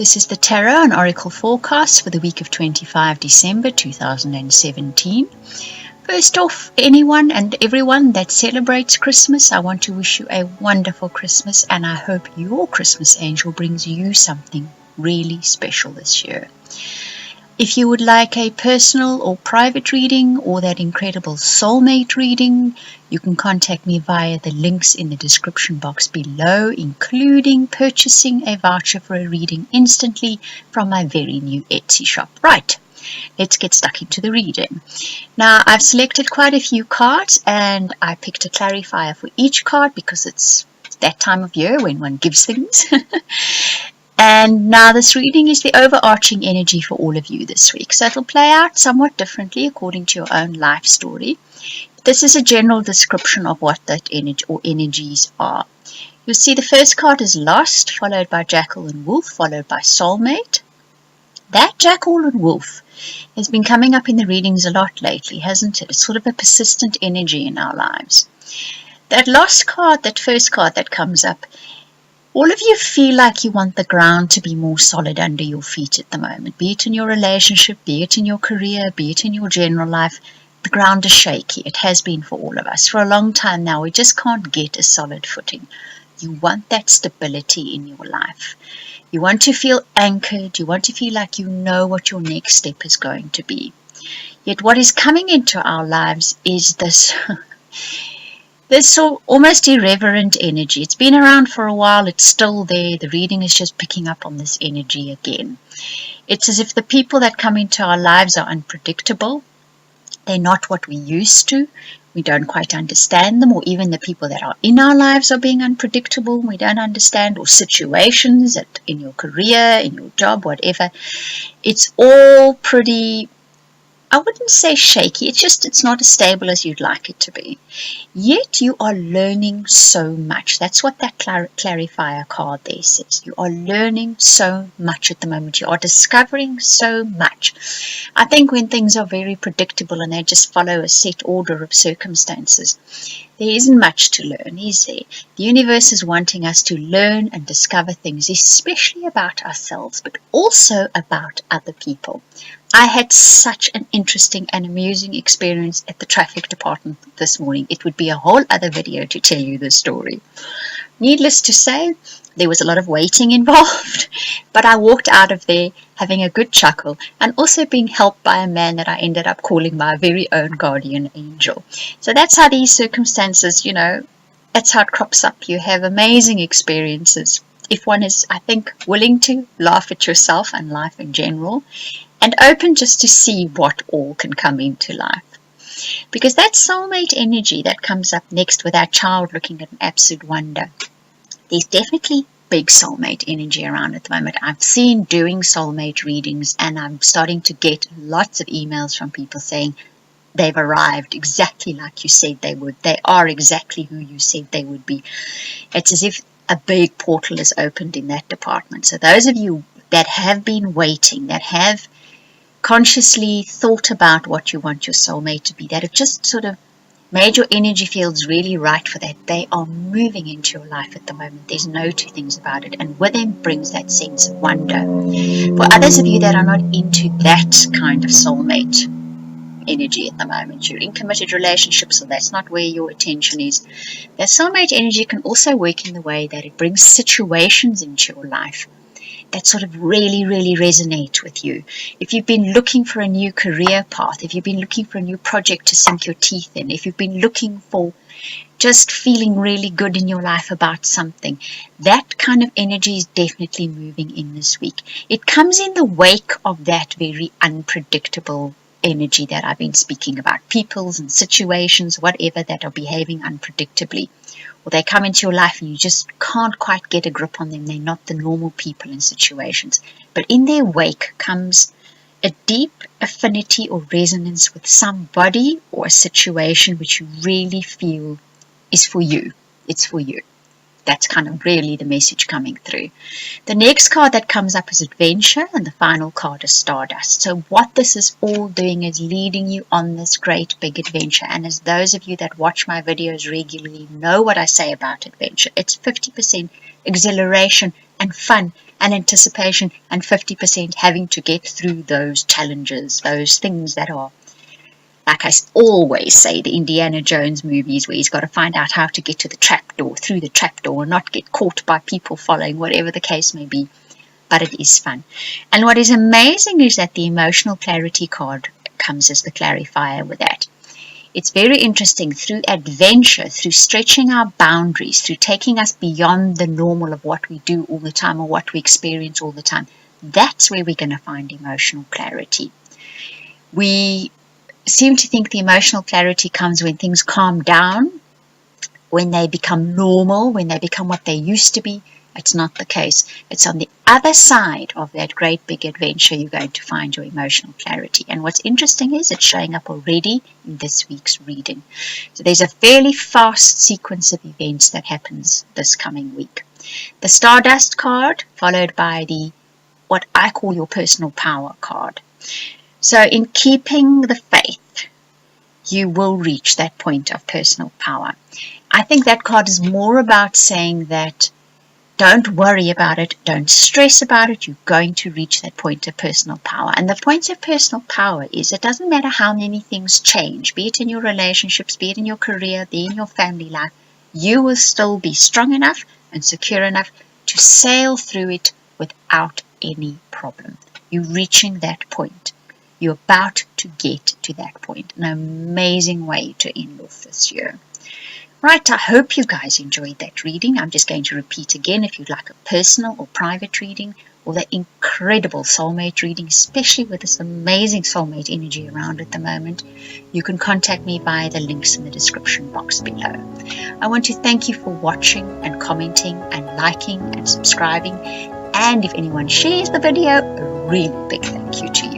This is the Tarot and Oracle forecast for the week of 25 December 2017. First off, anyone and everyone that celebrates Christmas, I want to wish you a wonderful Christmas, and I hope your Christmas angel brings you something really special this year. If you would like a personal or private reading or that incredible soulmate reading, you can contact me via the links in the description box below, including purchasing a voucher for a reading instantly from my very new Etsy shop. Right, let's get stuck into the reading. Now, I've selected quite a few cards and I picked a clarifier for each card because it's that time of year when one gives things. And now this reading is the overarching energy for all of you this week. So it'll play out somewhat differently according to your own life story. This is a general description of what that energy or energies are. You'll see the first card is Lost, followed by Jackal and Wolf, followed by Soulmate. That Jackal and Wolf has been coming up in the readings a lot lately, hasn't it? It's sort of a persistent energy in our lives. That Lost card, that first card that comes up, all of you feel like you want the ground to be more solid under your feet at the moment, be it in your relationship, be it in your career, be it in your general life. The ground is shaky. It has been for all of us. For a long time now, we just can't get a solid footing. You want that stability in your life. You want to feel anchored. You want to feel like you know what your next step is going to be. Yet what is coming into our lives is this This almost irreverent energy. It's been around for a while. It's still there. The reading is just picking up on this energy again. It's as if the people that come into our lives are unpredictable. They're not what we used to. We don't quite understand them, or even the people that are in our lives are being unpredictable. We don't understand, or situations in your career, in your job, whatever. It's all pretty, I wouldn't say shaky, it's not as stable as you'd like it to be. Yet you are learning so much. That's what that clarifier card there says. You are learning so much at the moment. You are discovering so much. I think when things are very predictable and they just follow a set order of circumstances, there isn't much to learn, is there? The universe is wanting us to learn and discover things, especially about ourselves, but also about other people. I had such an interesting and amusing experience at the traffic department this morning. It would be a whole other video to tell you the story. Needless to say, there was a lot of waiting involved, but I walked out of there having a good chuckle and also being helped by a man that I ended up calling my very own guardian angel. So that's how these circumstances, that's how it crops up. You have amazing experiences. If one is, I think, willing to laugh at yourself and life in general, and open just to see what all can come into life. Because that soulmate energy that comes up next with our child looking at an absolute wonder, there's definitely big soulmate energy around at the moment. I've seen doing soulmate readings and I'm starting to get lots of emails from people saying they've arrived exactly like you said they would. They are exactly who you said they would be. It's as if a big portal is opened in that department. So those of you that have been waiting, that have consciously thought about what you want your soulmate to be, that have just sort of made your energy fields really right for that, they are moving into your life at the moment. There's no two things about it, and with them brings that sense of wonder. For others of you that are not into that kind of soulmate energy at the moment, you're in committed relationships, so that's not where your attention is. That soulmate energy can also work in the way that it brings situations into your life that sort of really, really resonate with you. If you've been looking for a new career path, if you've been looking for a new project to sink your teeth in, if you've been looking for just feeling really good in your life about something, that kind of energy is definitely moving in this week. It comes in the wake of that very unpredictable energy that I've been speaking about. Peoples and situations, whatever, that are behaving unpredictably. Or they come into your life and you just can't quite get a grip on them. They're not the normal people in situations. But in their wake comes a deep affinity or resonance with somebody or a situation which you really feel is for you. It's for you. That's kind of really the message coming through. The next card that comes up is Adventure, and the final card is Stardust. So what this is all doing is leading you on this great big adventure. And as those of you that watch my videos regularly know what I say about adventure, it's 50% exhilaration and fun and anticipation, and 50% having to get through those challenges, those things that are, like I always say, the Indiana Jones movies where he's got to find out how to get to the trapdoor, through the trapdoor, and not get caught by people following, whatever the case may be. But it is fun. And what is amazing is that the emotional clarity card comes as the clarifier with that. It's very interesting. Through adventure, through stretching our boundaries, through taking us beyond the normal of what we do all the time or what we experience all the time, that's where we're going to find emotional clarity. We seem to think the emotional clarity comes when things calm down, when they become normal, when they become what they used to be. It's not the case. It's on the other side of that great big adventure you're going to find your emotional clarity. And what's interesting is it's showing up already in this week's reading. So there's a fairly fast sequence of events that happens this coming week. The Stardust card, followed by the what I call your personal power card. So in keeping the faith, you will reach that point of personal power. I think that card is more about saying that don't worry about it, don't stress about it, you're going to reach that point of personal power. And the point of personal power is it doesn't matter how many things change, be it in your relationships, be it in your career, be it in your family life, you will still be strong enough and secure enough to sail through it without any problem. You're reaching that point. You're about to get to that point. An amazing way to end off this year. Right, I hope you guys enjoyed that reading. I'm just going to repeat again, if you'd like a personal or private reading, or that incredible soulmate reading, especially with this amazing soulmate energy around at the moment, you can contact me via the links in the description box below. I want to thank you for watching and commenting and liking and subscribing. And if anyone shares the video, a really big thank you to you.